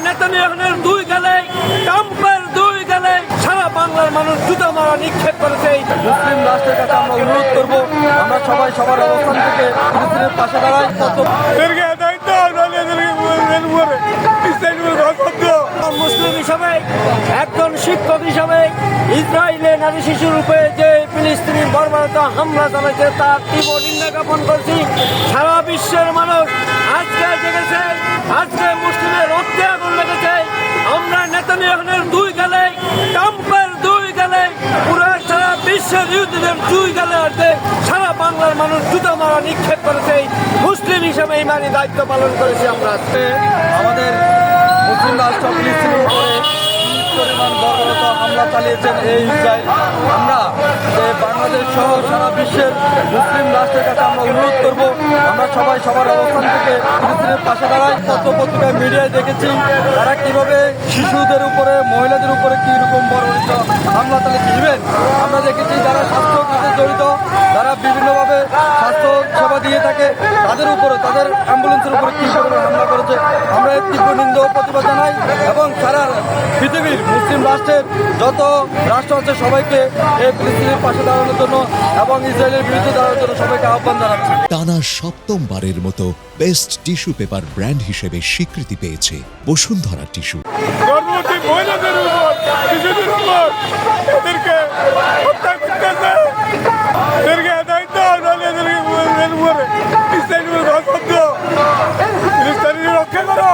নেতানিয়াহুর দুই গালে, ট্রাম্পের দুই গালে সারা বাংলার মানুষ জুতা মারা নিক্ষেপ করেছে। মুসলিম রাষ্ট্রের কাছে আমরা অনুরোধ করব, আমরা সবাই সবার অবস্থান থেকে ফিলিস্তিনের পাশে দাঁড়াই। মুসলিম হিসাবে, একজন শিক্ষক হিসাবে ইসরায়েলে নারী শিশুর উপরে যে ফিলিস্তিনি বর্বরতা হামলা চালাচ্ছে তার তীব্র নিন্দা জ্ঞাপন করছি। সারা বিশ্বের মানুষ আজকে জেগেছে, আজকে মুসলিমের রক্তে আগুন লেগেছে। আমরা নেতানিয়াহুর দুই গালে, ট্রাম্পের দুই গালে, পুরো সারা বিশ্বের ইহুদিদের দুই গালে আসবে। সারা বাংলার মানুষ জুতা মারা নিক্ষেপ করেছে। মুসলিম হিসাবে ইমানি দায়িত্ব পালন করেছি আমরা। আজকে আমাদের মুসলিম রাষ্ট্র ফিলিস্তিনের উপরে পরিমাণ বর্বরতা হামলা চালিয়েছেন এই ইসরায়েল। আমরা বাংলাদেশ সহ সারা বিশ্বের মুসলিম রাষ্ট্রের কাছে আমরা অনুরোধ করব, আমরা সবাই সবার অবস্থান থেকে ফিলিস্তিনের পাশে দাঁড়াই। পত্র-পত্রিকায় মিডিয়ায় দেখেছি তারা কিভাবে শিশুদের উপরে, মহিলাদের উপরে কীরকম বর্বরিত হামলা চালিয়েছে। ইভেন আমরা দেখেছি যারা স্বাস্থ্য খাতে জড়িত, যারা বিভিন্নভাবে স্বাস্থ্য সেবা দিয়ে থাকে, তাদের উপরে, তাদের অ্যাম্বুলেন্সের উপরে কী পরিমাণ হামলা করেছে। আমরা এর তীব্র নিন্দা ও প্রতিবাদ জানাই এবং সারা পৃথিবীর মুসলিম রাষ্ট্রের যত রাষ্ট্র আছে সবাইকে এই ফিলিস্তিনের পাশে দাঁড়ানোর জন্য এবং ইসরায়েলের বিরুদ্ধে দাঁড়ানোর জন্য সবাইকে আহ্বান জানাচ্ছি। টানা সপ্তমবারের মতো বেস্ট টিস্যু পেপার ব্র্যান্ড হিসেবে স্বীকৃতি পেয়েছে বসুন্ধরা টিস্যু। গর্ভবতী মহিলাদের উপর, শিশুদের উপর এদেরকে হত্যা করতেছে। এদেরকে দায়িত্ব এদেরকে উপরে ইসরায়েলের রক্ষা করো।